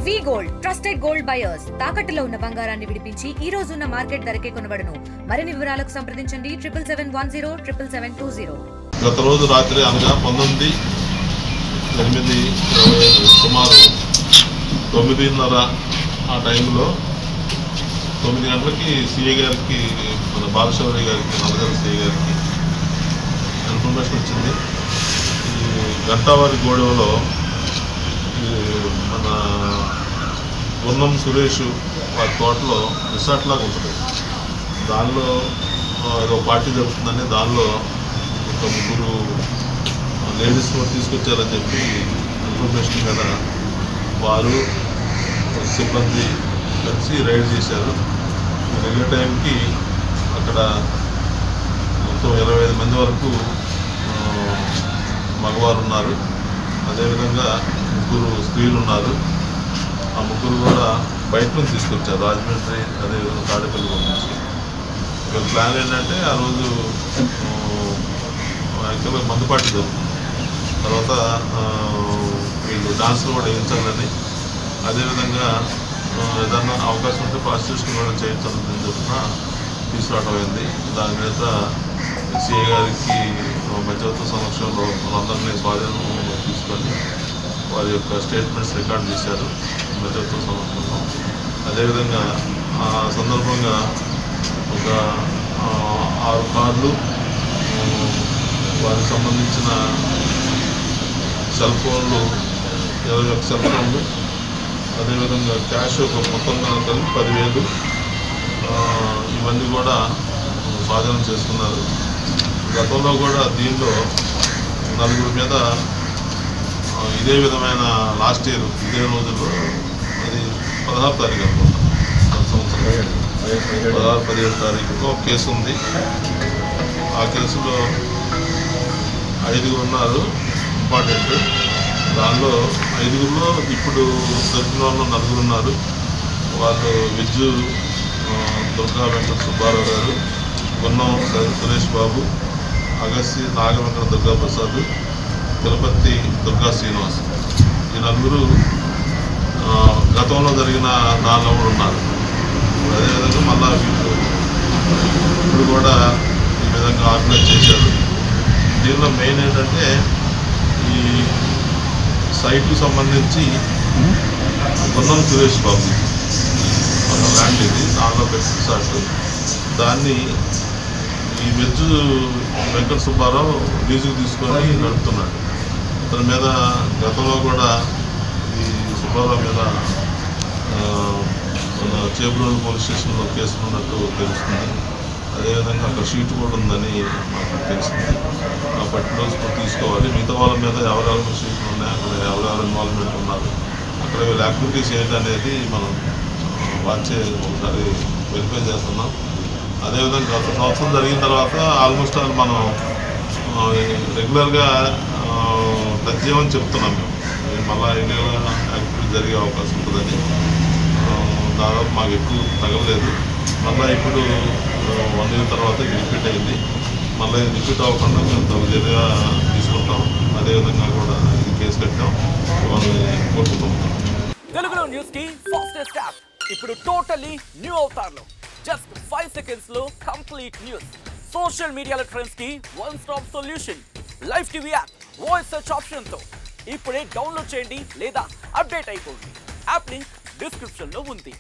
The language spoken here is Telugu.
వి గోల్డ్ ట్రస్టెడ్ గోల్డ్ బయర్స్ తాకట్టులో ఉన్న బంగారాన్ని విడిపించి ఈ రోజు ఉన్న మార్కెట్ ధరకే కొనబడును. మరిన్ని వివరాలకు సంప్రదించండి 7710 గత రోజు రాత్రి అనగా 19/8/25 సుమారు 9:30 ఆ టైంలో 9 గంటలకి సిఐ గారికి మన బాలశౌరి గారికి నల్లగల సిఐ గారికి ఇన్ఫర్మేషన్ వచ్చింది. ఈ గంటావారి గోడవలో మన గుర్రం సురేష్ వారి తోటలో రిసార్ట్ లాగా ఉంటుంది. దానిలో ఏదో పార్టీ జరుగుతుందని దానిలో ఒక 3 లేడీస్ తీసుకొచ్చారని చెప్పి ఇన్ఫర్మేషన్ మీద వారు సిబ్బంది కలిసి రైడ్ చేశారు. వెళ్ళే టైంకి అక్కడ మొత్తం 25 మంది వరకు మగవారు ఉన్నారు. అదేవిధంగా 3 స్త్రీలు ఉన్నారు. ఆ 3 కూడా బయట నుంచి తీసుకొచ్చారు, రాజమండ్రి అదేవిధంగా తాడేపల్లి నుంచి. వీళ్ళ ప్లాన్ ఏంటంటే ఆ రోజు యాక్చువల్గా మందుపాటి జరుగుతుంది, తర్వాత వీళ్ళు డాన్సులు కూడా వేయించాలని, అదేవిధంగా ఏదన్నా అవకాశం ఉంటే ప్రాసిక్యూషన్ కూడా చేయించాలని చెప్పిన తీసుకురావడం అయింది. దాని మీద సిఐ గారికి మధ్యవర్తి సమక్షంలో వాళ్ళందరినీ స్వాధీనం తీసుకొని వారి యొక్క స్టేట్మెంట్స్ రికార్డ్ చేశారు మధ్యవర్తి సమక్షంలో. అదేవిధంగా ఆ సందర్భంగా ఒక 6 కార్లు, వారికి సంబంధించిన సెల్ ఫోన్లు 21 సెల్ ఫోన్లు, అదేవిధంగా క్యాష్ ఒక మొత్తం కలిపి 10,000 ఇవన్నీ కూడా స్వాధీనం చేసుకున్నారు. గతంలో కూడా దీనిలో 4 మీద ఇదే విధమైన లాస్ట్ ఇయర్ ఇదే రోజుల్లో అది 16 తారీఖు అనుకుంటా, సంవత్సరం 16-17 తారీఖులో ఒక కేసు ఉంది. ఆ కేసులో 5 ఉన్నారు ఇంపార్టెంట్. దానిలో 5లో ఇప్పుడు దొరికిన వాళ్ళు 4 ఉన్నారు. వాళ్ళు విజ్జు దుర్గా వెంకట సుబ్బారావు గారు, గున్నం సురేష్ బాబు, అగస్సి నాగ వెంకట దుర్గా ప్రసాద్, తిరుపతి దుర్గా శ్రీనివాస్. ఈ 4 గతంలో జరిగిన దానిలో కూడా ఉన్నారు. అదేవిధంగా మళ్ళా వీళ్ళు ఇప్పుడు కూడా ఈ విధంగా ఆర్గనైజ్ చేశారు. దీనిలో మెయిన్ ఏంటంటే ఈ సైట్కి సంబంధించి గున్నం సురేష్ బాబు ఒక ల్యాండ్ ఇది, దానిలో పెట్టిన రిసార్ట్. దాన్ని ఈ వెజ్జు వెంకట సుబ్బారావు లీజుకు తీసుకొని నడుపుతున్నాడు. అతని మీద గతంలో కూడా ఈ సుబ్బారావు మీద చేబ్రోలు పోలీస్ స్టేషన్లో కేసు ఉన్నట్టు తెలుస్తుంది. అదేవిధంగా అక్కడ షీట్ కూడా ఉందని మాకు తెలిసింది. ఆ 10 రోజులు తీసుకోవాలి. మిగతా వాళ్ళ మీద ఎవరెవరి షీట్లు ఉన్నాయి, అక్కడ ఎవరెవరు ఇన్వాల్వ్మెంట్ ఉన్నారు, అక్కడ వీళ్ళ యాక్టివిటీస్ ఏంటనేది మనం వాచే ఒకసారి వెరిఫై చేస్తున్నాం. అదేవిధంగా గత సంవత్సరం జరిగిన తర్వాత ఆల్మోస్ట్ ఆల్ మనం రెగ్యులర్గా టచ్ చేయమని చెప్తున్నాం. మేము మళ్ళీ ఇల్లీగల్ యాక్టివిటీ జరిగే అవకాశం ఉంటుందని దాదాపు మాకు ఎక్కువ తగలలేదు. మళ్ళీ ఇప్పుడు 1 year తర్వాత రిపీట్ అయింది. మళ్ళీ రిపీట్ అవ్వకుండా మేము తగుదీరుగా తీసుకుంటాం. అదేవిధంగా కూడా ఇది కేసు కట్టాం, వాళ్ళని కోరుకుంటాం. తెలుగులో న్యూస్ కి ఫాస్టెస్ట్ యాప్ ఇప్పుడు టోటల్లీ న్యూ అవతార్లో జస్ట్ 5 seconds లో కంప్లీట్ న్యూస్. సోషల్ మీడియాలో ట్రెండ్స్ కి one stop solution. Live TV app voice search option తో ఇప్పుడే డౌన్లోడ్ చేయండి లేదా అప్డేట్ అయిపోండి. యాప్ లింక్ డిస్క్రిప్షన్ లో ఉంది.